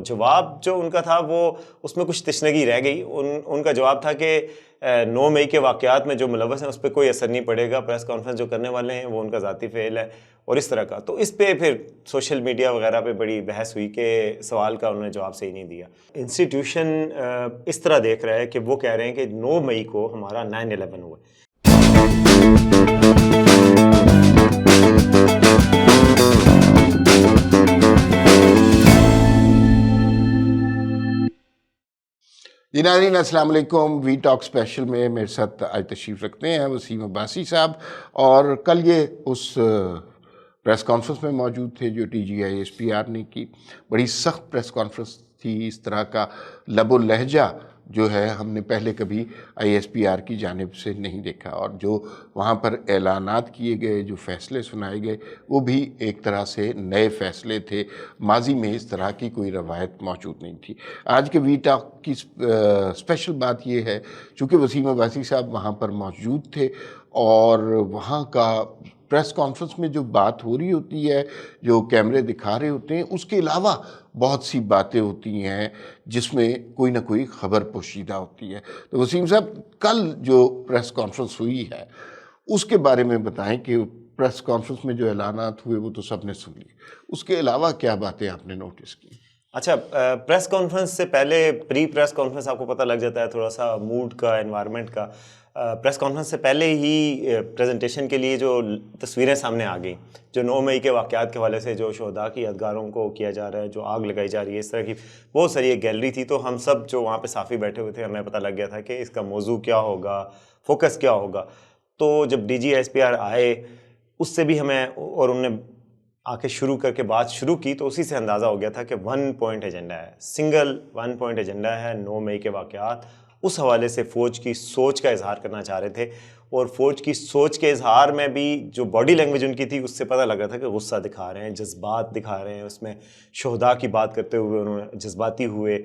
جواب جو ان کا تھا وہ اس میں کچھ تشنگی رہ گئی. ان کا جواب تھا کہ 9 مئی کے واقعات میں جو ملوث ہیں اس پہ کوئی اثر نہیں پڑے گا, پریس کانفرنس جو کرنے والے ہیں وہ ان کا ذاتی فعل ہے اور اس طرح کا. تو اس پہ پھر سوشل میڈیا وغیرہ پہ بڑی بحث ہوئی کہ سوال کا انہوں نے جواب صحیح نہیں دیا. انسٹیٹیوشن اس طرح دیکھ رہا ہے کہ وہ کہہ رہے ہیں کہ 9 مئی کو ہمارا 9/11 ہوا. ناظرین السلام علیکم. وی ٹاک اسپیشل میں میرے ساتھ آج تشریف رکھتے ہیں وسیم عباسی صاحب, اور کل یہ اس پریس کانفرنس میں موجود تھے جو TGI-SPR نے کی. بڑی سخت پریس کانفرنس تھی, اس طرح کا لب و لہجہ جو ہے ہم نے پہلے کبھی ISPR کی جانب سے نہیں دیکھا, اور جو وہاں پر اعلانات کیے گئے, جو فیصلے سنائے گئے, وہ بھی ایک طرح سے نئے فیصلے تھے. ماضی میں اس طرح کی کوئی روایت موجود نہیں تھی. آج کے وی ٹاک کی اسپیشل بات یہ ہے چونکہ وسیم عباسی صاحب وہاں پر موجود تھے, اور وہاں کا پریس کانفرنس میں جو بات ہو رہی ہوتی ہے, جو کیمرے دکھا رہے ہوتے ہیں, اس کے علاوہ بہت سی باتیں ہوتی ہیں جس میں کوئی نہ کوئی خبر پوشیدہ ہوتی ہے. تو وسیم صاحب, کل جو پریس کانفرنس ہوئی ہے اس کے بارے میں بتائیں کہ پریس کانفرنس میں جو اعلانات ہوئے وہ تو سب نے سن لی, اس کے علاوہ کیا باتیں آپ نے نوٹس کی؟ اچھا, پریس کانفرنس سے پہلے پری پریس کانفرنس آپ کو پتہ لگ جاتا ہے تھوڑا سا موڈ کا, انوائرمنٹ کا. پریس کانفرنس سے پہلے ہی پریزنٹیشن کے لیے جو تصویریں سامنے آ گئیں, جو 9 مئی کے واقعات کے حوالے سے جو شہداء کی یادگاروں کو کیا جا رہا ہے, جو آگ لگائی جا رہی ہے, اس طرح کی بہت ساری ایک گیلری تھی. تو ہم سب جو وہاں پہ صحافی بیٹھے ہوئے تھے, ہمیں پتہ لگ گیا تھا کہ اس کا موضوع کیا ہوگا, فوکس کیا ہوگا. تو جب DGI-SPR آئے اس سے بھی ہمیں, اور انہوں نے آ کے شروع کر کے بات شروع کی, تو اسی سے اندازہ ہو گیا تھا کہ 1 پوائنٹ ایجنڈا ہے, سنگل 1 پوائنٹ ایجنڈا ہے 9 مئی کے واقعات. اس حوالے سے فوج کی سوچ کا اظہار کرنا چاہ رہے تھے, اور فوج کی سوچ کے اظہار میں بھی جو باڈی لینگویج ان کی تھی اس سے پتہ لگ رہا تھا کہ غصہ دکھا رہے ہیں, جذبات دکھا رہے ہیں. اس میں شہداء کی بات کرتے ہوئے انہوں نے جذباتی ہوئے,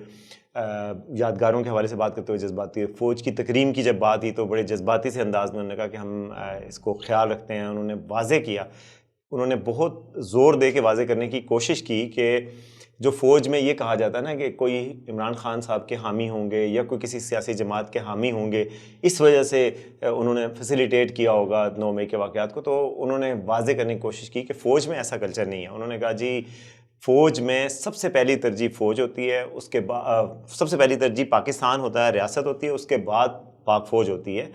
یادگاروں کے حوالے سے بات کرتے ہوئے جذباتی ہوئے. فوج کی تکریم کی جب بات ہوئی تو بڑے جذباتی سے انداز میں انہوں نے کہا کہ ہم اس کو خیال رکھتے ہیں. انہوں نے واضح کیا, انہوں نے بہت زور دے کے واضح کرنے کی کوشش کی کہ جو فوج میں یہ کہا جاتا ہے نا کہ کوئی عمران خان صاحب کے حامی ہوں گے یا کوئی کسی سیاسی جماعت کے حامی ہوں گے, اس وجہ سے انہوں نے فیسیلیٹیٹ کیا ہوگا 9 مئی کے واقعات کو. تو انہوں نے واضح کرنے کی کوشش کی کہ فوج میں ایسا کلچر نہیں ہے. انہوں نے کہا جی فوج میں سب سے پہلی ترجیح فوج ہوتی ہے, اس کے بعد سب سے پہلی ترجیح پاکستان ہوتا ہے, ریاست ہوتی ہے, اس کے بعد پاک فوج ہوتی ہے,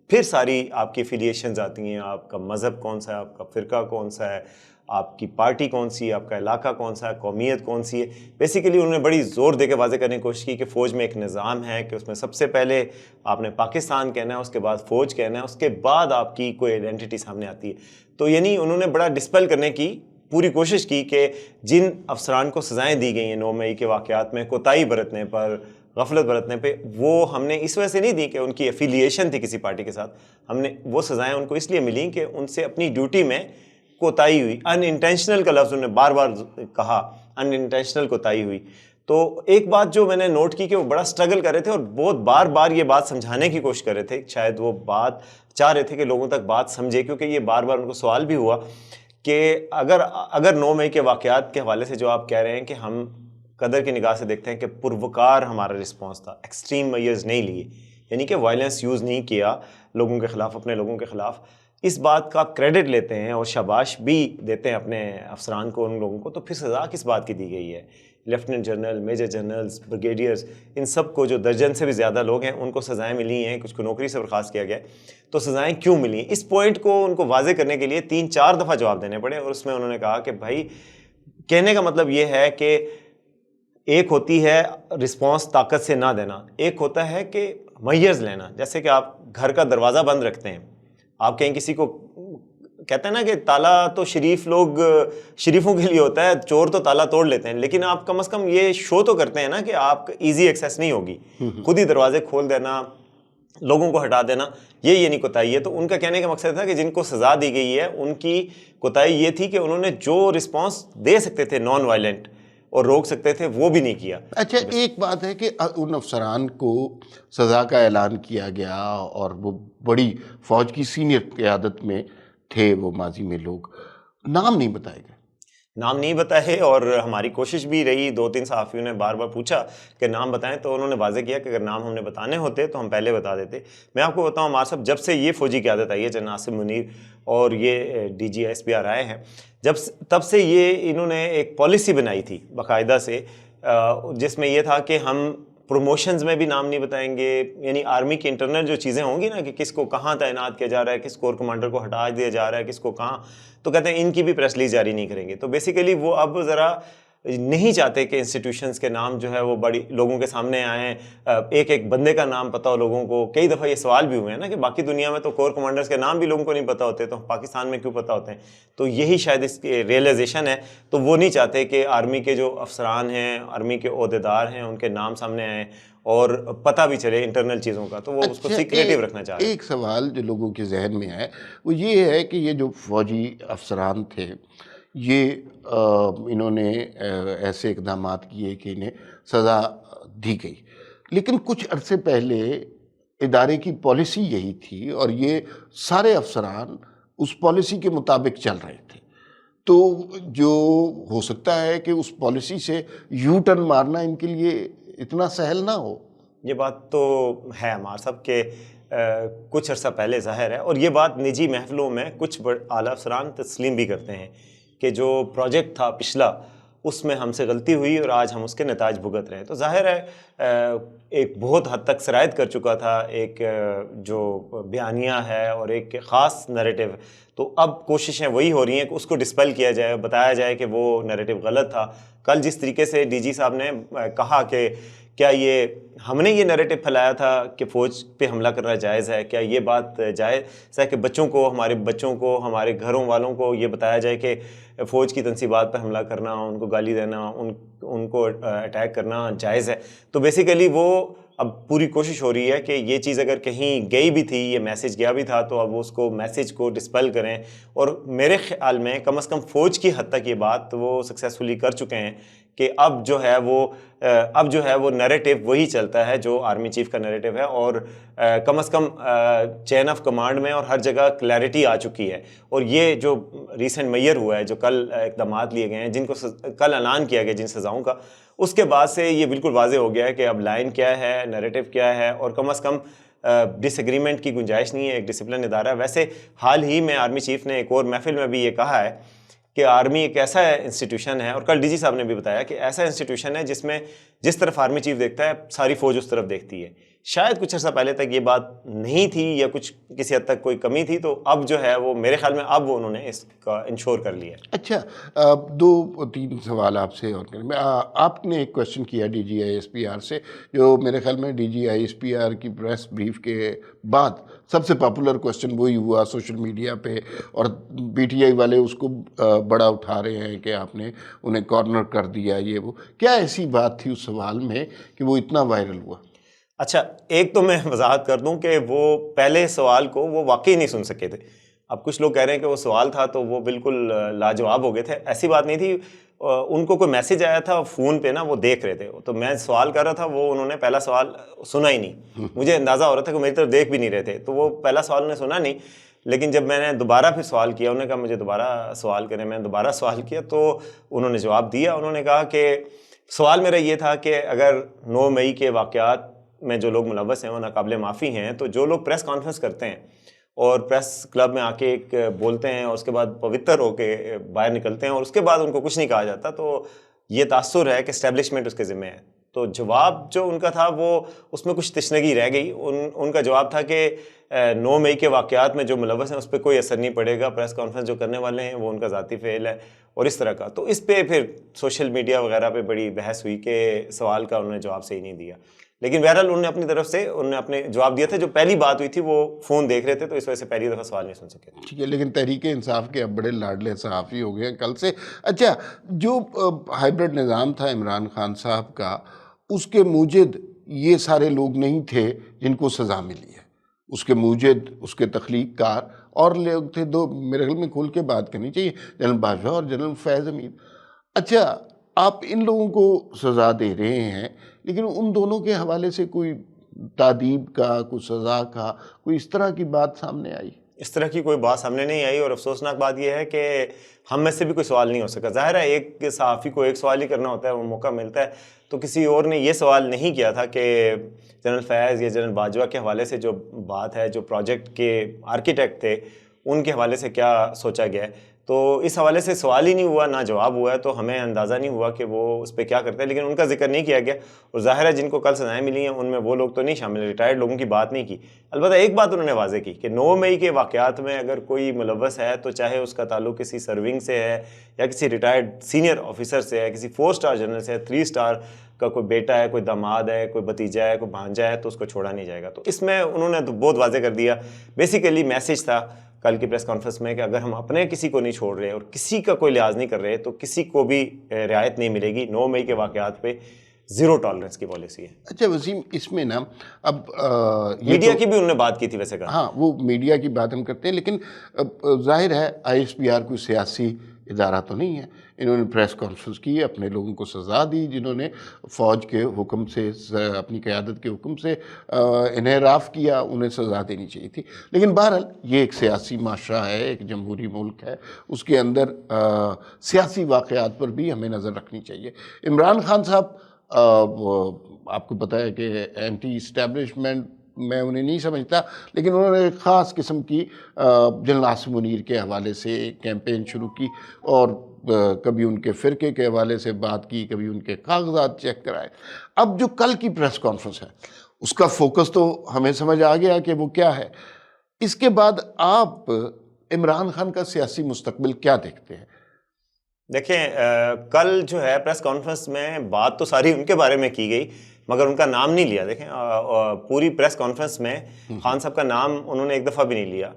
پھر ساری آپ کی افیلیشنز آتی ہیں, آپ کا مذہب کون سا ہے, آپ کا فرقہ کون سا ہے, آپ کی پارٹی کون سی ہے, آپ کا علاقہ کون سا ہے, قومیت کون سی ہے. بیسیکلی انہوں نے بڑی زور دے کے واضح کرنے کی کوشش کی کہ فوج میں ایک نظام ہے کہ اس میں سب سے پہلے آپ نے پاکستان کہنا ہے, اس کے بعد فوج کہنا ہے, اس کے بعد آپ کی کوئی آئیڈینٹی سامنے آتی ہے. تو یعنی انہوں نے بڑا ڈسپیل کرنے کی پوری کوشش کی کہ جن افسران کو سزائیں دی گئی ہیں 9 مئی کے واقعات میں کوتاہی برتنے پر, غفلت برتنے پہ, وہ ہم نے اس وجہ سے نہیں دی کہ ان کی افیلیشن تھی کسی پارٹی کے ساتھ. ہم نے وہ سزائیں ان کو اس لیے ملیں کہ ان سے اپنی ڈیوٹی میں کوتاہی ہوئی. ان انٹینشنل کا لفظ انہوں نے بار بار کہا, ان انٹینشنل کوتاہی ہوئی. تو ایک بات جو میں نے نوٹ کی کہ وہ بڑا سٹرگل کر رہے تھے اور بہت بار بار یہ بات سمجھانے کی کوشش کر رہے تھے. شاید وہ بات چاہ رہے تھے کہ لوگوں تک بات سمجھے, کیونکہ یہ بار بار ان کو سوال بھی ہوا کہ اگر 9 مئی کے واقعات کے حوالے سے جو آپ کہہ رہے ہیں کہ ہم قدر کی نگاہ سے دیکھتے ہیں کہ پروکار ہمارا رسپانس تھا, ایکسٹریم میئرز نہیں لیے, یعنی کہ وائلنس یوز نہیں کیا لوگوں کے خلاف, اپنے لوگوں کے خلاف, اس بات کا آپ کریڈٹ لیتے ہیں اور شاباش بھی دیتے ہیں اپنے افسران کو, ان لوگوں کو, تو پھر سزا کس بات کی دی گئی ہے؟ Lieutenant general, major generals, brigadiers, ان سب کو جو درجن سے بھی زیادہ لوگ ہیں ان کو سزائیں ملی ہیں, کچھ کو نوکری سے برخاست کیا گیا ہے. تو سزائیں کیوں ملی ہیں؟ اس پوائنٹ کو ان کو واضح کرنے کے لیے 3-4 دفعہ جواب دینے پڑے. اور اس میں انہوں نے کہا کہ بھائی کہنے کا مطلب یہ ہے کہ ایک ہوتی ہے رسپانس طاقت سے نہ دینا, ایک ہوتا ہے کہ میئرز لینا. جیسے کہ آپ گھر کا دروازہ بند رکھتے ہیں, آپ کہیں کسی کو کہتے ہیں نا کہ تالا تو شریفوں کے لیے ہوتا ہے, چور تو تالا توڑ لیتے ہیں, لیکن آپ کم از کم یہ شو تو کرتے ہیں نا کہ آپ ایزی ایکسیس نہیں ہوگی, خود ہی دروازے کھول دینا, لوگوں کو ہٹا دینا, یہ نہیں کوتاہی ہے. تو ان کا کہنے کا مقصد تھا کہ جن کو سزا دی گئی ہے ان کی کوتاہی یہ تھی کہ انہوں نے جو رسپانس دے سکتے تھے نان وائلنٹ اور روک سکتے تھے وہ بھی نہیں کیا. اچھا, ایک بات ہے کہ ان افسران کو سزا کا اعلان کیا گیا اور وہ بڑی فوج کی سینئر قیادت میں تھے, وہ ماضی میں لوگ, نام نہیں بتائے گئے. نام نہیں بتائے، اور ہماری کوشش بھی رہی، 2-3 صحافیوں نے بار بار پوچھا کہ نام بتائیں، تو انہوں نے واضح کیا کہ اگر نام ہم نے بتانے ہوتے تو ہم پہلے بتا دیتے۔ میں آپ کو بتاؤں عمار صاحب، جب سے یہ فوجی قیادت آئی ہے جنرل عاصم منیر اور یہ D G S P R آئے ہیں، تب سے یہ انہوں نے ایک پالیسی بنائی تھی باقاعدہ سے، جس میں یہ تھا کہ ہم پروموشنز میں بھی نام نہیں بتائیں گے، یعنی آرمی کی انٹرنل جو چیزیں ہوں گی نا، کہ کس کو کہاں تعینات کیا جا رہا ہے، کس کور کمانڈر کو ہٹا دیا جا رہا ہے، کس کو کہاں، تو کہتے ہیں ان کی بھی پریس ریلیز جاری نہیں کریں گے۔ تو بیسیکلی وہ اب ذرا نہیں چاہتے کہ انسٹیٹیوشنز کے نام جو ہے وہ بڑی لوگوں کے سامنے آئیں، ایک ایک بندے کا نام پتہ ہو لوگوں کو۔ کئی دفعہ یہ سوال بھی ہوئے ہیں نا کہ باقی دنیا میں تو کور کمانڈرز کے نام بھی لوگوں کو نہیں پتہ ہوتے، تو پاکستان میں کیوں پتہ ہوتے ہیں؟ تو یہی شاید اس کی ریئلائزیشن ہے، تو وہ نہیں چاہتے کہ آرمی کے جو افسران ہیں، آرمی کے عہدیدار ہیں، ان کے نام سامنے آئیں اور پتہ بھی چلے انٹرنل چیزوں کا، تو وہ اس کو سیکریٹو رکھنا چاہ رہے ہیں۔ ایک سوال جو لوگوں کے ذہن میں ہے وہ یہ ہے کہ یہ جو فوجی افسران تھے، یہ انہوں نے ایسے اقدامات کیے کہ انہیں سزا دی گئی، لیکن کچھ عرصے پہلے ادارے کی پالیسی یہی تھی اور یہ سارے افسران اس پالیسی کے مطابق چل رہے تھے، تو جو ہو سکتا ہے کہ اس پالیسی سے یو ٹرن مارنا ان کے لیے اتنا سہل نہ ہو۔ یہ بات تو ہے عمار صاحب کہ کچھ عرصہ پہلے ظاہر ہے، اور یہ بات نجی محفلوں میں کچھ اعلیٰ افسران تسلیم بھی کرتے ہیں کہ جو پروجیکٹ تھا پچھلا، اس میں ہم سے غلطی ہوئی اور آج ہم اس کے نتائج بھگت رہے ہیں۔ تو ظاہر ہے ایک بہت حد تک سرایت کر چکا تھا ایک جو بیانیہ ہے اور ایک خاص نیریٹو، تو اب کوششیں وہی ہو رہی ہیں کہ اس کو ڈسپیل کیا جائے، بتایا جائے کہ وہ نیریٹو غلط تھا۔ کل جس طریقے سے ڈی جی صاحب نے کہا کہ کیا یہ ہم نے یہ نیریٹو پھیلایا تھا کہ فوج پہ حملہ کرنا جائز ہے، کیا یہ بات جائز ہے کہ بچوں کو، ہمارے بچوں کو، ہمارے گھروں والوں کو یہ بتایا جائے کہ فوج کی تنصیبات پر حملہ کرنا، ان کو گالی دینا، ان کو اٹیک کرنا جائز ہے؟ تو بیسیکلی وہ اب پوری کوشش ہو رہی ہے کہ یہ چیز اگر کہیں گئی بھی تھی، یہ میسیج گیا بھی تھا، تو اب اس کو میسیج کو ڈسپیل کریں، اور میرے خیال میں کم از کم فوج کی حد تک یہ بات وہ سکسیسفلی کر چکے ہیں کہ اب جو ہے وہ نیریٹو وہی چلتا ہے جو آرمی چیف کا نیریٹو ہے، اور کم از کم چین آف کمانڈ میں اور ہر جگہ کلیئرٹی آ چکی ہے۔ اور یہ جو ریسنٹ میئر ہوا ہے، جو کل اقدامات لیے گئے ہیں، جن کو کل اعلان کیا گیا جن سزاؤں کا، اس کے بعد سے یہ بالکل واضح ہو گیا ہے کہ اب لائن کیا ہے، نیریٹو کیا ہے، اور کم از کم ڈس ایگریمنٹ کی گنجائش نہیں ہے۔ ایک ڈسپلن ادارہ ہے۔ ویسے حال ہی میں آرمی چیف نے ایک اور محفل میں بھی یہ کہا ہے کہ آرمی ایک ایسا انسٹیٹیوشن ہے، اور کل ڈی جی صاحب نے بھی بتایا کہ ایسا انسٹیٹیوشن ہے جس میں جس طرف آرمی چیف دیکھتا ہے ساری فوج اس طرف دیکھتی ہے۔ شاید کچھ عرصہ پہلے تک یہ بات نہیں تھی، یا کچھ کسی حد تک کوئی کمی تھی، تو اب جو ہے وہ میرے خیال میں اب انہوں نے اس کا انشور کر لیا۔ اچھا، 2-3 سوال آپ سے اور کریں۔ آپ نے ایک کوشچن کیا D G I S P R سے، جو میرے خیال میں D G I S P R کی پریس بریف کے بعد سب سے پاپولر کوشچن وہی ہوا سوشل میڈیا پہ، اور پی ٹی آئی والے اس کو بڑا اٹھا رہے ہیں کہ آپ نے انہیں کارنر کر دیا، یہ وہ۔ کیا ایسی بات تھی اس سوال میں کہ وہ اتنا وائرل ہوا؟ اچھا، ایک تو میں وضاحت کر دوں کہ وہ پہلے سوال کو وہ واقعی نہیں سن سکے تھے۔ اب کچھ لوگ کہہ رہے ہیں کہ وہ سوال تھا تو وہ بالکل لاجواب ہو گئے تھے، ایسی بات نہیں تھی۔ ان کو کوئی میسج آیا تھا فون پہ نا، وہ دیکھ رہے تھے، تو میں سوال کر رہا تھا، وہ انہوں نے پہلا سوال سنا ہی نہیں۔ مجھے اندازہ ہو رہا تھا کہ میری طرف دیکھ بھی نہیں رہے تھے، تو وہ پہلا سوال انہوں نے سنا نہیں۔ لیکن جب میں نے دوبارہ پھر سوال کیا، انہوں نے کہا مجھے دوبارہ سوال کریں، میں نے دوبارہ سوال کیا تو انہوں نے جواب دیا۔ انہوں نے کہا کہ سوال میرا یہ تھا کہ اگر 9 مئی کے واقعات میں جو لوگ ملوث ہیں وہ ناقابل معافی ہیں، تو جو لوگ پریس کانفرنس کرتے ہیں اور پریس کلب میں آ کے ایک بولتے ہیں اور اس کے بعد پوتر ہو کے باہر نکلتے ہیں اور اس کے بعد ان کو کچھ نہیں کہا جاتا، تو یہ تاثر ہے کہ اسٹیبلشمنٹ اس کے ذمہ ہے۔ تو جواب جو ان کا تھا وہ اس میں کچھ تشنگی رہ گئی۔ ان کا جواب تھا کہ 9 مئی کے واقعات میں جو ملوث ہیں اس پہ کوئی اثر نہیں پڑے گا، پریس کانفرنس جو کرنے والے ہیں وہ ان کا ذاتی فعل ہے اور اس طرح کا۔ تو اس پہ پھر سوشل میڈیا وغیرہ پہ بڑی بحث ہوئی کہ سوال کا انہوں نے جواب صحیح نہیں دیا، لیکن بہرحال انہوں نے اپنی طرف سے انہوں نے اپنے جواب دیا تھا۔ جو پہلی بات ہوئی تھی وہ فون دیکھ رہے تھے تو اس وجہ سے پہلی دفعہ سوال نہیں سن سکے۔ ٹھیک ہے، لیکن تحریک انصاف کے اب بڑے لاڈلے صحافی ہو گئے ہیں کل سے۔ اچھا، جو ہائبرڈ نظام تھا عمران خان صاحب کا، اس کے موجد یہ سارے لوگ نہیں تھے جن کو سزا ملی ہے۔ اس کے موجد، اس کے تخلیق کار اور لوگ تھے، دو میرے خیال میں کھول کے بات کرنی چاہیے، جنرل باجوہ اور جنرل فیض امین۔ اچھا، آپ ان لوگوں کو سزا دے رہے ہیں، لیکن ان دونوں کے حوالے سے کوئی تعذیب کا، کوئی سزا کا، کوئی اس طرح کی بات سامنے آئی؟ اس طرح کی کوئی بات سامنے نہیں آئی، اور افسوسناک بات یہ ہے کہ ہم میں سے بھی کوئی سوال نہیں ہو سکا. ظاہر ہے ایک صحافی کو ایک سوال ہی کرنا ہوتا ہے، وہ موقع ملتا ہے، تو کسی اور نے یہ سوال نہیں کیا تھا کہ جنرل فیض یا جنرل باجوہ کے حوالے سے جو بات ہے، جو پروجیکٹ کے آرکیٹیکٹ تھے ان کے حوالے سے کیا سوچا گیا ہے. تو اس حوالے سے سوال ہی نہیں ہوا، نہ جواب ہوا ہے، تو ہمیں اندازہ نہیں ہوا کہ وہ اس پہ کیا کرتے ہیں، لیکن ان کا ذکر نہیں کیا گیا. اور ظاہر ہے جن کو کل سزائیں ملی ہیں ان میں وہ لوگ تو نہیں شامل، ریٹائرڈ لوگوں کی بات نہیں کی. البتہ ایک بات انہوں نے واضح کی کہ 9 مئی کے واقعات میں اگر کوئی ملوث ہے تو چاہے اس کا تعلق کسی سرونگ سے ہے یا کسی ریٹائرڈ سینئر آفیسر سے ہے، کسی 4 اسٹار جنرل سے ہے، 3 اسٹار کا کوئی بیٹا ہے، کوئی داماد ہے، کوئی بھتیجا ہے، کوئی بھانجا ہے، تو اس کو چھوڑا نہیں جائے گا. تو اس میں انہوں نے تو بہت واضح کر دیا. بیسیکلی میسج تھا کل کی پریس کانفرنس میں کہ اگر ہم اپنے کسی کو نہیں چھوڑ رہے اور کسی کا کوئی لحاظ نہیں کر رہے تو کسی کو بھی رعایت نہیں ملے گی. 9 مئی کے واقعات پہ 0 ٹالرنس کی پالیسی ہے. اچھا وسیم، اس میں نا اب میڈیا کی بھی انہوں نے بات کی تھی ویسے کہا. ہاں، وہ میڈیا کی بات ہم کرتے ہیں، لیکن ظاہر ہے ISPR کوئی سیاسی ادارہ تو نہیں ہے. انہوں نے پریس کانفرنس کی، اپنے لوگوں کو سزا دی جنہوں نے فوج کے حکم سے، اپنی قیادت کے حکم سے انحراف کیا، انہیں سزا دینی چاہیے تھی. لیکن بہرحال یہ ایک سیاسی معاشرہ ہے، ایک جمہوری ملک ہے، اس کے اندر سیاسی واقعات پر بھی ہمیں نظر رکھنی چاہیے. عمران خان صاحب، آپ کو پتہ ہے کہ اینٹی اسٹیبلشمنٹ میں انہیں نہیں سمجھتا، لیکن انہوں نے ایک خاص قسم کی جنرل عاصم منیر کے حوالے سے کیمپین شروع کی، اور کبھی ان کے فرقے کے حوالے سے بات کی، کبھی ان کے کاغذات چیک کرائے. اب جو کل کی پریس کانفرنس ہے اس کا فوکس تو ہمیں سمجھ آ گیا کہ وہ کیا ہے. اس کے بعد آپ عمران خان کا سیاسی مستقبل کیا دیکھتے ہیں؟ دیکھیں، کل جو ہے پریس کانفرنس میں بات تو ساری ان کے بارے میں کی گئی مگر ان کا نام نہیں لیا. دیکھیں، پوری پریس کانفرنس میں خان صاحب کا نام انہوں نے ایک دفعہ بھی نہیں لیا،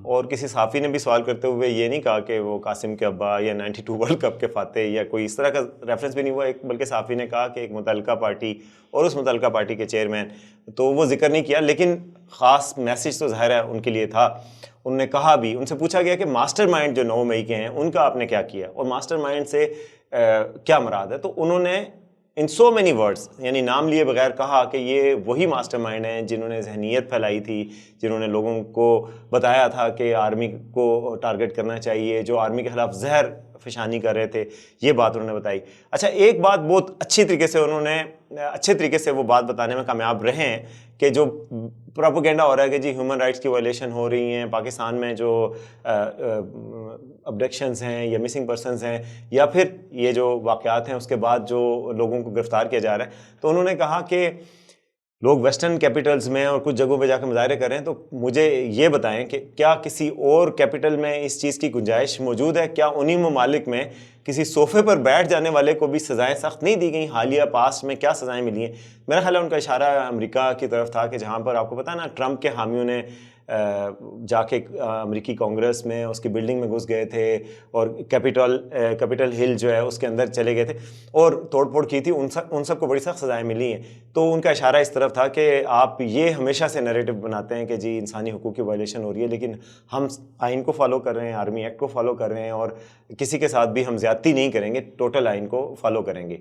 اور کسی صحافی نے بھی سوال کرتے ہوئے یہ نہیں کہا کہ وہ قاسم کے ابا یا 92 ورلڈ کپ کے فاتح یا کوئی اس طرح کا ریفرنس بھی نہیں ہوا. بلکہ صحافی نے کہا کہ ایک متعلقہ پارٹی اور اس متعلقہ پارٹی کے چیئرمین، تو وہ ذکر نہیں کیا. لیکن خاص میسج تو ظاہر ہے ان کے لیے تھا. انہوں نے کہا بھی، ان سے پوچھا گیا کہ ماسٹر مائنڈ جو 9 مئی کے ہیں ان کا آپ نے کیا کیا، اور ماسٹر مائنڈ سے کیا مراد ہے. تو انہوں نے ان سو مینی ورڈز، یعنی نام لیے بغیر کہا کہ یہ وہی ماسٹر مائنڈ ہیں جنہوں نے ذہنیت پھیلائی تھی، جنہوں نے لوگوں کو بتایا تھا کہ آرمی کو ٹارگٹ کرنا چاہیے، جو آرمی کے خلاف زہر فشانی کر رہے تھے. یہ بات انہوں نے بتائی. اچھا، ایک بات بہت اچھے طریقے سے وہ بات بتانے میں کامیاب رہے ہیں کہ جو پروپیگنڈا ہو رہا ہے کہ جی ہیومن رائٹس کی وائلیشن ہو رہی ہیں پاکستان میں، جو ابڈکشنز ہیں یا مسنگ پرسنز ہیں، یا پھر یہ جو واقعات ہیں اس کے بعد جو لوگوں کو گرفتار کیا جا رہا ہے، تو انہوں نے کہا کہ لوگ ویسٹرن کیپٹلز میں اور کچھ جگہوں پہ جا کے مظاہرے کر رہے ہیں، تو مجھے یہ بتائیں کہ کیا کسی اور کیپٹل میں اس چیز کی گنجائش موجود ہے؟ کیا انہی ممالک میں کسی صوفے پر بیٹھ جانے والے کو بھی سزائیں سخت نہیں دی گئیں؟ حالیہ پاسٹ میں کیا سزائیں ملی ہیں؟ میرا خیال ہے ان کا اشارہ امریکہ کی طرف تھا، کہ جہاں پر آپ کو پتہ ہے نا، ٹرمپ کے حامیوں نے جا کے امریکی کانگریس میں اس کی بلڈنگ میں گھس گئے تھے، اور کیپٹل ہل جو ہے اس کے اندر چلے گئے تھے اور توڑ پھوڑ کی تھی. ان سب کو بڑی سخت سزائیں ملی ہیں. تو ان کا اشارہ اس طرف تھا کہ آپ یہ ہمیشہ سے نیریٹو بناتے ہیں کہ جی انسانی حقوق کی وائلیشن ہو رہی ہے، لیکن ہم آئین کو فالو کر رہے ہیں، آرمی ایکٹ کو فالو کر رہے ہیں، اور کسی کے ساتھ بھی ہم زیادتی نہیں کریں گے، ٹوٹل آئین کو فالو کریں گے.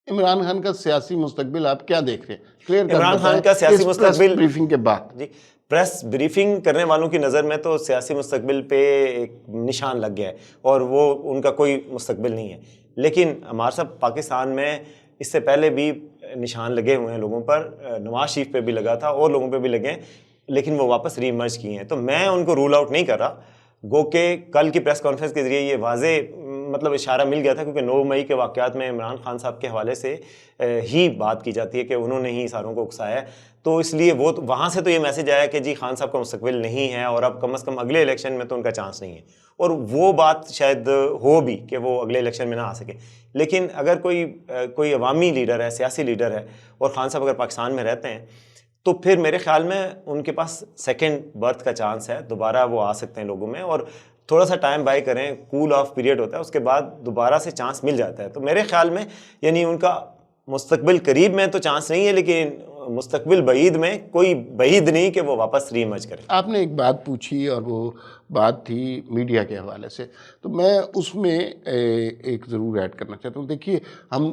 عمران خان کا سیاسی مستقبل آپ کیا دیکھ رہے ہیں؟ کلیئر عمران خان کا سیاسی مستقبل بریفنگ کے بعد، جی پریس بریفنگ کرنے والوں کی نظر میں تو سیاسی مستقبل پہ ایک نشان لگ گیا ہے، اور وہ ان کا کوئی مستقبل نہیں ہے. لیکن ہمارے صاحب پاکستان میں اس سے پہلے بھی نشان لگے ہوئے ہیں لوگوں پر، نواز شریف پہ بھی لگا تھا اور لوگوں پہ بھی لگے ہیں، لیکن وہ واپس ری ایمرج کیے ہیں. تو میں ان کو رول آؤٹ نہیں کر رہا، گو کہ کل کی پریس کانفرنس کے ذریعے یہ واضح اشارہ مل گیا تھا، کیونکہ 9 مئی کے واقعات میں عمران خان صاحب کے حوالے سے ہی بات کی جاتی ہے کہ انہوں نے ہی ساروں کو اکسایا ہے. تو اس لیے وہ وہاں سے تو یہ میسج آیا کہ جی خان صاحب کا مستقبل نہیں ہے، اور اب کم از کم اگلے الیکشن میں تو ان کا چانس نہیں ہے. اور وہ بات شاید ہو بھی کہ وہ اگلے الیکشن میں نہ آ سکے. لیکن اگر کوئی عوامی لیڈر ہے، سیاسی لیڈر ہے، اور خان صاحب اگر پاکستان میں رہتے ہیں، تو پھر میرے خیال میں ان کے پاس سیکنڈ برتھ کا چانس ہے، دوبارہ وہ آ سکتے ہیں لوگوں میں، اور تھوڑا سا ٹائم بائی کریں، کول آف پیریڈ ہوتا ہے، اس کے بعد دوبارہ سے چانس مل جاتا ہے. تو میرے خیال میں یعنی ان کا مستقبل قریب میں تو چانس نہیں ہے، لیکن مستقبل بعید میں کوئی بعید نہیں کہ وہ واپس ری ایمرج کریں. آپ نے ایک بات پوچھی اور وہ بات تھی میڈیا کے حوالے سے، تو میں اس میں ایک ضرور ایڈ کرنا چاہتا ہوں. دیکھیے، ہم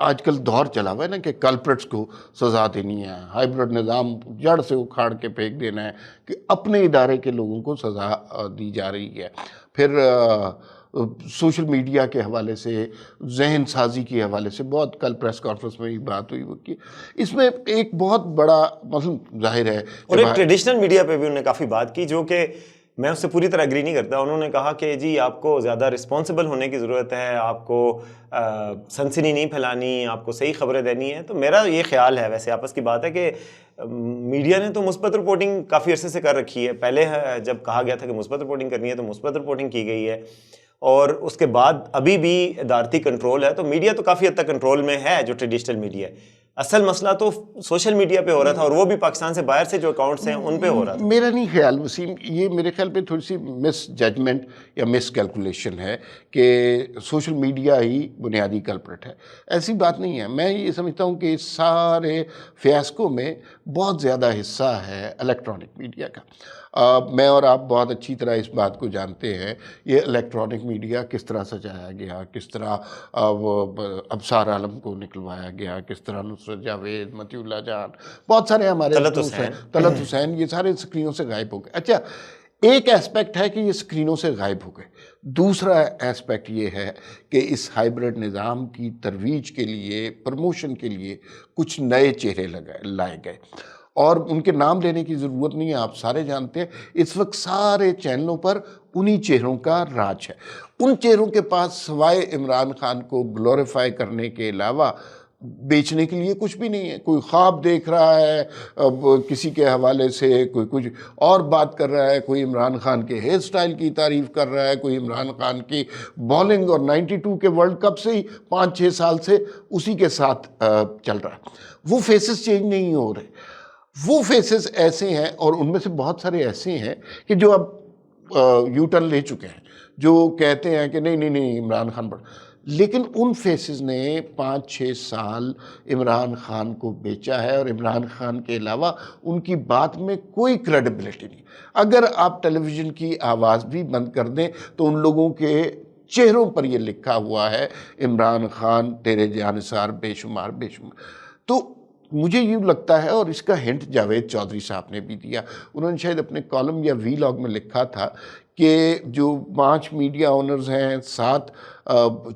آج کل دور چلا ہوا ہے نا کہ کلپریٹس کو سزا دینی ہے، ہائبرڈ نظام جڑ سے اکھاڑ کے پھینک دینا ہے، کہ اپنے ادارے کے لوگوں کو سزا دی جا رہی ہے. پھر سوشل میڈیا کے حوالے سے، ذہن سازی کے حوالے سے بہت کل پریس کانفرنس میں یہ بات ہوئی وہ کی. اس میں ایک بہت بڑا مثلا ظاہر ہے، اور ایک ٹریڈیشنل میڈیا پہ بھی انہوں نے کافی بات کی جو کہ میں اس سے پوری طرح اگری نہیں کرتا. انہوں نے کہا کہ جی آپ کو زیادہ رسپانسبل ہونے کی ضرورت ہے، آپ کو سنسنی نہیں پھیلانی، آپ کو صحیح خبریں دینی ہیں. تو میرا یہ خیال ہے، ویسے آپس کی بات ہے، کہ میڈیا نے تو مثبت رپورٹنگ کافی عرصے سے کر رکھی ہے. پہلے جب کہا گیا تھا کہ مثبت رپورٹنگ کرنی ہے تو مثبت رپورٹنگ کی گئی ہے، اور اس کے بعد ابھی بھی ادارتی کنٹرول ہے. تو میڈیا تو کافی حد تک کنٹرول میں ہے جو ٹریڈیشنل میڈیا ہے. اصل مسئلہ تو سوشل میڈیا پہ ہو رہا تھا، اور وہ بھی پاکستان سے باہر سے جو اکاؤنٹس ہیں ان پہ ہو رہا تھا. میرا نہیں خیال وسیم، یہ میرے خیال پہ تھوڑی سی مس ججمنٹ یا مس کیلکولیشن ہے کہ سوشل میڈیا ہی بنیادی کلپریٹ ہے. ایسی بات نہیں ہے. میں یہ سمجھتا ہوں کہ اس سارے فیاسکو میں بہت زیادہ حصہ ہے الیکٹرانک میڈیا کا. میں اور آپ بہت اچھی طرح اس بات کو جانتے ہیں، یہ الیکٹرانک میڈیا کس طرح سجایا گیا، کس طرح وہ ابصار عالم کو نکلوایا گیا، کس طرح نصرت جاوید، متی اللہ جان، بہت سارے ہمارے طلعت حسین، یہ سارے اسکرینوں سے غائب ہو گئے. اچھا، ایک ایسپیکٹ ہے کہ یہ اسکرینوں سے غائب ہو گئے. دوسرا ایسپیکٹ یہ ہے کہ اس ہائبرڈ نظام کی ترویج کے لیے، پروموشن کے لیے کچھ نئے چہرے لائے گئے، اور ان کے نام لینے کی ضرورت نہیں ہے، آپ سارے جانتے ہیں. اس وقت سارے چینلوں پر انہی چہروں کا راج ہے. ان چہروں کے پاس سوائے عمران خان کو گلوریفائی کرنے کے علاوہ بیچنے کے لیے کچھ بھی نہیں ہے. کوئی خواب دیکھ رہا ہے کسی کے حوالے سے، کوئی کچھ اور بات کر رہا ہے، کوئی عمران خان کے ہیئر سٹائل کی تعریف کر رہا ہے، کوئی عمران خان کی بولنگ، اور 92 کے ورلڈ کپ سے ہی 5-6 سال سے اسی کے ساتھ چل رہا ہے. وہ فیسز چینج نہیں ہو رہے. وہ فیسز ایسے ہیں، اور ان میں سے بہت سارے ایسے ہیں کہ جو اب یو ٹرن لے چکے ہیں، جو کہتے ہیں کہ نہیں عمران خان بڑا. لیکن ان فیسز نے 5-6 سال عمران خان کو بیچا ہے، اور عمران خان کے علاوہ ان کی بات میں کوئی کریڈیبلٹی نہیں. اگر آپ ٹیلی ویژن کی آواز بھی بند کر دیں تو ان لوگوں کے چہروں پر یہ لکھا ہوا ہے، عمران خان تیرے جانثار بے شمار بے شمار. تو مجھے یوں لگتا ہے، اور اس کا ہنٹ جاوید چودھری صاحب نے بھی دیا. انہوں نے شاید اپنے کالم یا وی لاگ میں لکھا تھا کہ جو 5 میڈیا اونرز ہیں، 7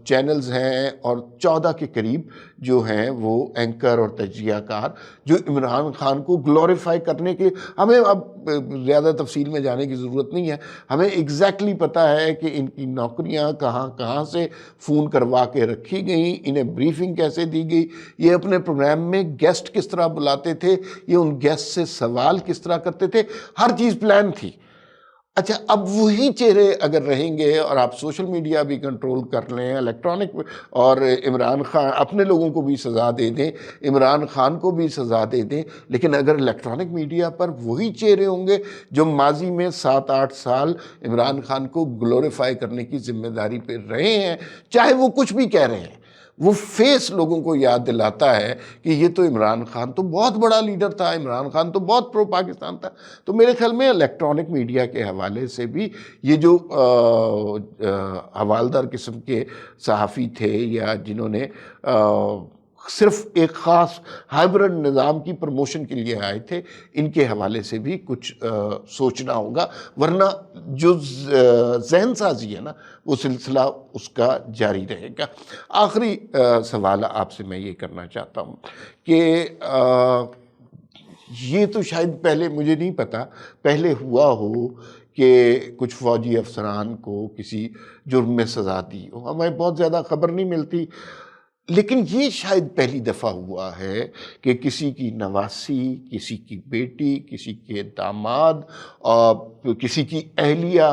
چینلز ہیں، اور 14 کے قریب جو ہیں وہ اینکر اور تجزیہ کار، جو عمران خان کو گلوریفائی کرنے کے، ہمیں اب زیادہ تفصیل میں جانے کی ضرورت نہیں ہے. ہمیں ایگزیکٹلی پتہ ہے کہ ان کی نوکریاں کہاں سے فون کروا کے رکھی گئیں، انہیں بریفنگ کیسے دی گئی، یہ اپنے پروگرام میں گیسٹ کس طرح بلاتے تھے، یہ ان گیسٹ سے سوال کس طرح کرتے تھے، ہر چیز پلان تھی. اچھا، اب وہی چہرے اگر رہیں گے، اور آپ سوشل میڈیا بھی کنٹرول کر لیں، الیکٹرانک، اور عمران خان اپنے لوگوں کو بھی سزا دے دیں، عمران خان کو بھی سزا دے دیں، لیکن اگر الیکٹرانک میڈیا پر وہی چہرے ہوں گے جو ماضی میں 7-8 سال عمران خان کو گلوریفائی کرنے کی ذمہ داری پہ رہے ہیں، چاہے وہ کچھ بھی کہہ رہے ہیں، وہ فیس لوگوں کو یاد دلاتا ہے کہ یہ تو عمران خان تو بہت بڑا لیڈر تھا، عمران خان تو بہت پرو پاکستان تھا. تو میرے خیال میں الیکٹرانک میڈیا کے حوالے سے بھی یہ جو حوالدار قسم کے صحافی تھے، یا جنہوں نے صرف ایک خاص ہائبرڈ نظام کی پروموشن کے لیے آئے تھے، ان کے حوالے سے بھی کچھ سوچنا ہوگا، ورنہ جو ذہن سازی ہے نا، وہ سلسلہ اس کا جاری رہے گا. آخری سوال آپ سے میں یہ کرنا چاہتا ہوں کہ یہ تو شاید پہلے، مجھے نہیں پتا پہلے ہوا ہو کہ کچھ فوجی افسران کو کسی جرم میں سزا دی ہو، ہمیں بہت زیادہ خبر نہیں ملتی، لیکن یہ شاید پہلی دفعہ ہوا ہے کہ کسی کی نواسی، کسی کی بیٹی، کسی کے داماد، اور کسی کی اہلیہ،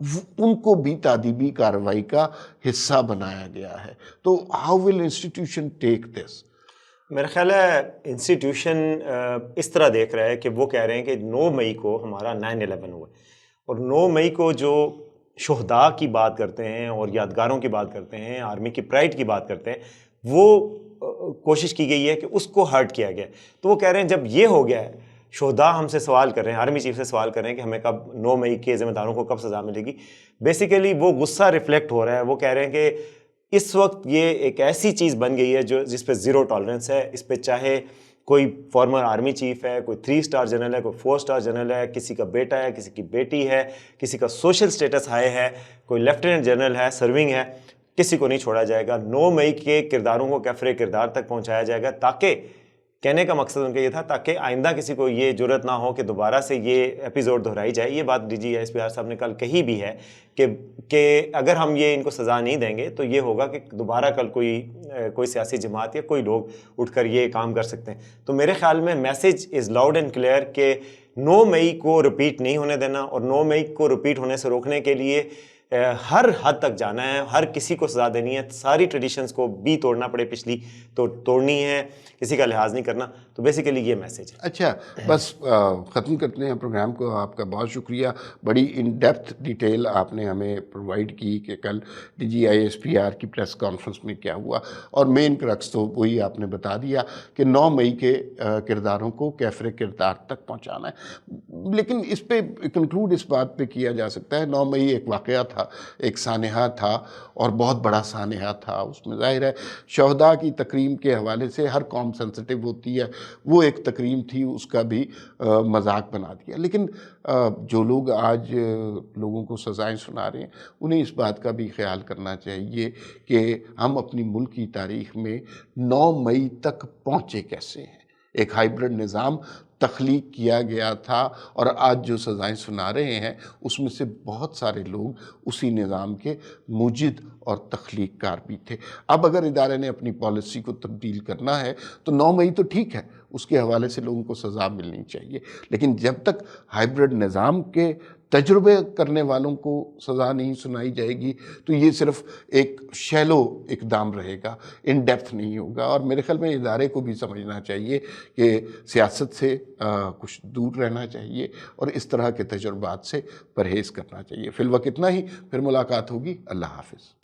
ان کو بھی تعدیبی کارروائی کا حصہ بنایا گیا ہے. تو ہاؤ ول انسٹیٹیوشن ٹیک دس؟ میرا خیال ہے انسٹیٹیوشن اس طرح دیکھ رہا ہے کہ وہ کہہ رہے ہیں کہ 9 مئی کو ہمارا 9/11 ہوا، اور 9 مئی کو جو شہداء کی بات کرتے ہیں اور یادگاروں کی بات کرتے ہیں، آرمی کی پرائڈ کی بات کرتے ہیں، وہ کوشش کی گئی ہے کہ اس کو ہرٹ کیا گیا. تو وہ کہہ رہے ہیں جب یہ ہو گیا ہے، شہداء ہم سے سوال کر رہے ہیں، آرمی چیف سے سوال کر رہے ہیں کہ ہمیں کب 9 مئی کے ذمہ داروں کو کب سزا ملے گی. بیسیکلی وہ غصہ ریفلیکٹ ہو رہا ہے. وہ کہہ رہے ہیں کہ اس وقت یہ ایک ایسی چیز بن گئی ہے جس پہ زیرو ٹالرنس ہے. اس پہ چاہے کوئی فارمر آرمی چیف ہے, کوئی 3 اسٹار جنرل ہے, کوئی 4 اسٹار جنرل ہے, کسی کا بیٹا ہے, کسی کی بیٹی ہے, کسی کا سوشل سٹیٹس ہائی ہے, کوئی لیفٹیننٹ جنرل ہے, سرونگ ہے, کسی کو نہیں چھوڑا جائے گا. 9 مئی کے کرداروں کو کیفر کردار تک پہنچایا جائے گا, تاکہ کہنے کا مقصد ان کا یہ تھا تاکہ آئندہ کسی کو یہ جرت نہ ہو کہ دوبارہ سے یہ ایپیزوڈ دہرائی جائے. یہ بات D G S P R صاحب نے کل کہی بھی ہے کہ اگر ہم یہ ان کو سزا نہیں دیں گے تو یہ ہوگا کہ دوبارہ کل کوئی سیاسی جماعت یا کوئی لوگ اٹھ کر یہ کام کر سکتے ہیں. تو میرے خیال میں message is loud and clear کہ 9 مئی کو رپیٹ نہیں ہونے دینا, اور 9 مئی کو رپیٹ ہونے سے روکنے کے لیے ہر حد تک جانا ہے, ہر کسی کو سزا دینی ہے, ساری ٹریڈیشنز کو بھی توڑنا پڑے پچھلی تو توڑنی ہے, کسی کا لحاظ نہیں کرنا. تو بیسیکلی یہ میسیج ہے. اچھا, بس ختم کرتے ہیں پروگرام کو. آپ کا بہت شکریہ, بڑی ان ڈیپتھ ڈیٹیل آپ نے ہمیں پرووائڈ کی کہ کل D G I S P R کی پریس کانفرنس میں کیا ہوا, اور مین کرکس تو وہی آپ نے بتا دیا کہ 9 مئی کے کرداروں کو کیفر کردار تک پہنچانا ہے. لیکن اس پہ کنکلوڈ اس بات پہ کیا جا سکتا ہے, 9 مئی ایک واقعہ تھا, ایک سانحہ تھا, اور بہت بڑا سانحہ تھا. اس میں ظاہر ہے شہداء کی تکریم کے حوالے سے ہر قوم سینسٹیو ہوتی ہے, وہ ایک تکریم تھی, اس کا بھی مذاق بنا دیا. لیکن جو لوگ آج لوگوں کو سزائیں سنا رہے ہیں انہیں اس بات کا بھی خیال کرنا چاہیے کہ ہم اپنی ملک کی تاریخ میں 9 مئی تک پہنچے کیسے ہیں. ایک ہائیبرڈ نظام تخلیق کیا گیا تھا, اور آج جو سزائیں سنا رہے ہیں اس میں سے بہت سارے لوگ اسی نظام کے موجد اور تخلیق کار بھی تھے. اب اگر ادارے نے اپنی پالیسی کو تبدیل کرنا ہے تو 9 مئی تو ٹھیک ہے, اس کے حوالے سے لوگوں کو سزا ملنی چاہیے, لیکن جب تک ہائیبرڈ نظام کے تجربے کرنے والوں کو سزا نہیں سنائی جائے گی تو یہ صرف ایک شیلو اقدام رہے گا, ان ڈیپتھ نہیں ہوگا. اور میرے خیال میں ادارے کو بھی سمجھنا چاہیے کہ سیاست سے کچھ دور رہنا چاہیے اور اس طرح کے تجربات سے پرہیز کرنا چاہیے. فی الوقت اتنا ہی, پھر ملاقات ہوگی. اللہ حافظ.